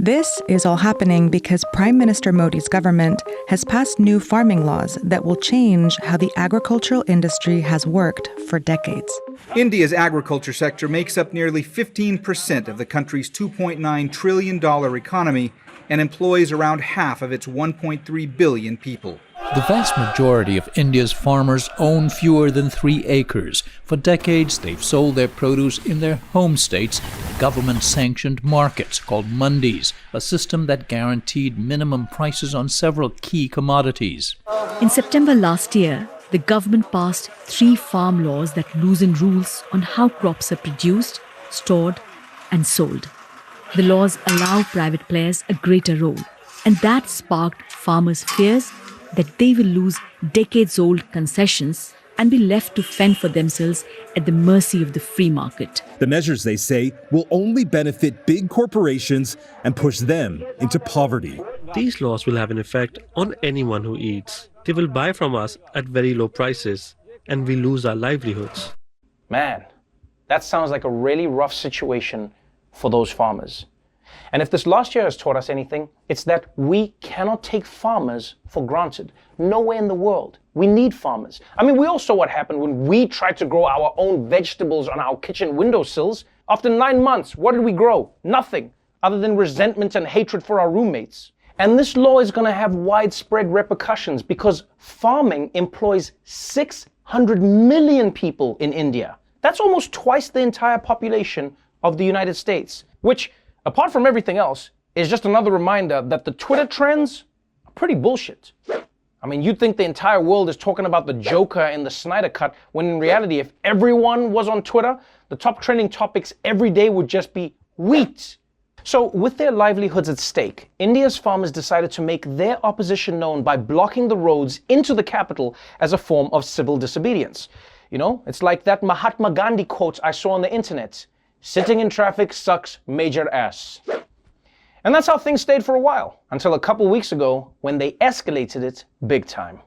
This is all happening because Prime Minister Modi's government has passed new farming laws that will change how the agricultural industry has worked for decades. India's agriculture sector makes up nearly 15% of the country's $2.9 trillion economy and employs around half of its 1.3 billion people. The vast majority of India's farmers own fewer than 3 acres. For decades, they've sold their produce in their home states, government-sanctioned markets called mandis, a system that guaranteed minimum prices on several key commodities. In September last year, the government passed 3 farm laws that loosen rules on how crops are produced, stored, and sold. The laws allow private players a greater role, and that sparked farmers' fears that they will lose decades-old concessions and be left to fend for themselves at the mercy of the free market. The measures, they say, will only benefit big corporations and push them into poverty. These laws will have an effect on anyone who eats. They will buy from us at very low prices, and we lose our livelihoods. Man, that sounds like a really rough situation for those farmers. And if this last year has taught us anything, it's that we cannot take farmers for granted. Nowhere in the world. We need farmers. I mean, we all saw what happened when we tried to grow our own vegetables on our kitchen windowsills. After 9 months, what did we grow? Nothing, other than resentment and hatred for our roommates. And this law is going to have widespread repercussions because farming employs 600 million people in India. That's almost twice the entire population of the United States, which, apart from everything else, is just another reminder that the Twitter trends are pretty bullshit. I mean, you'd think the entire world is talking about the Joker in the Snyder Cut, when in reality, if everyone was on Twitter, the top trending topics every day would just be wheat. So with their livelihoods at stake, India's farmers decided to make their opposition known by blocking the roads into the capital as a form of civil disobedience. You know, it's like that Mahatma Gandhi quote I saw on the internet. Sitting in traffic sucks major ass. And that's how things stayed for a while, until a couple weeks ago when they escalated it big time.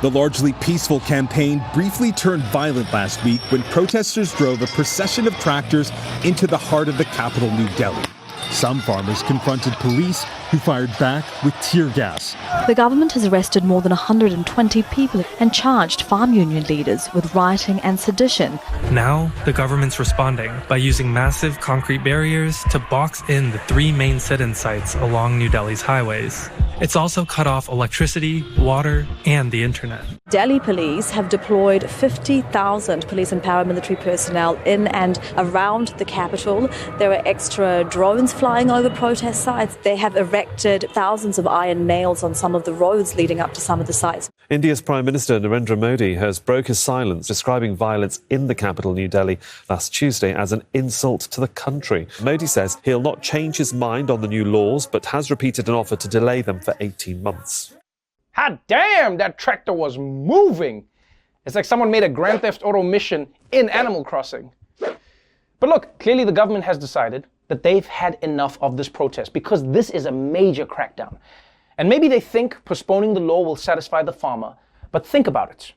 The largely peaceful campaign briefly turned violent last week when protesters drove a procession of tractors into the heart of the capital, New Delhi. Some farmers confronted police, who fired back with tear gas. The government has arrested more than 120 people and charged farm union leaders with rioting and sedition. Now, the government's responding by using massive concrete barriers to box in the 3 main sit-in sites along New Delhi's highways. It's also cut off electricity, water, and the internet. Delhi police have deployed 50,000 police and paramilitary personnel in and around the capital. There are extra drones flying over protest sites. They have erected thousands of iron nails on some of the roads leading up to some of the sites. India's Prime Minister Narendra Modi has broke his silence, describing violence in the capital, New Delhi, last Tuesday as an insult to the country. Modi says he'll not change his mind on the new laws, but has repeated an offer to delay them for 18 months. Hot damn, that tractor was moving. It's like someone made a Grand Theft Auto mission in Animal Crossing. But look, clearly the government has decided that they've had enough of this protest because this is a major crackdown. And maybe they think postponing the law will satisfy the farmer, but think about it.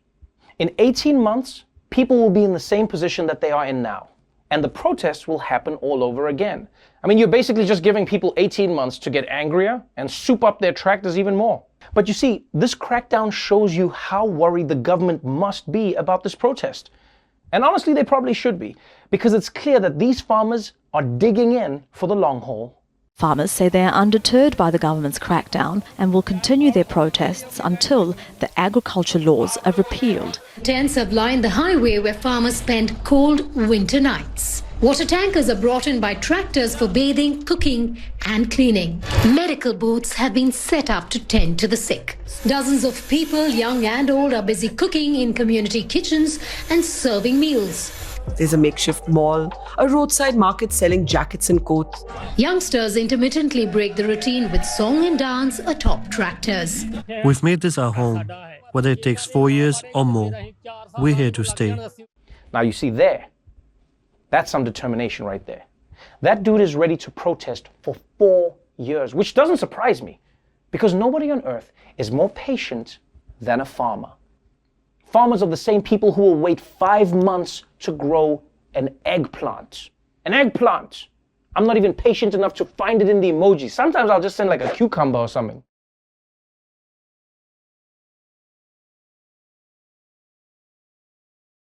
In 18 months, people will be in the same position that they are in now, and the protests will happen all over again. I mean, you're basically just giving people 18 months to get angrier and soup up their tractors even more. But you see, this crackdown shows you how worried the government must be about this protest. And honestly, they probably should be, because it's clear that these farmers are digging in for the long haul. Farmers say they are undeterred by the government's crackdown and will continue their protests until the agriculture laws are repealed. Tents have lined the highway where farmers spend cold winter nights. Water tankers are brought in by tractors for bathing, cooking and cleaning. Medical booths have been set up to tend to the sick. Dozens of people, young and old, are busy cooking in community kitchens and serving meals. There's a makeshift mall, a roadside market selling jackets and coats. Youngsters intermittently break the routine with song and dance atop tractors. We've made this our home, whether it takes 4 years or more. We're here to stay. Now you see there, that's some determination right there. That dude is ready to protest for 4 years, which doesn't surprise me, because nobody on earth is more patient than a farmer. Farmers are the same people who will wait 5 months to grow an eggplant. An eggplant! I'm not even patient enough to find it in the emojis. Sometimes I'll just send like a cucumber or something.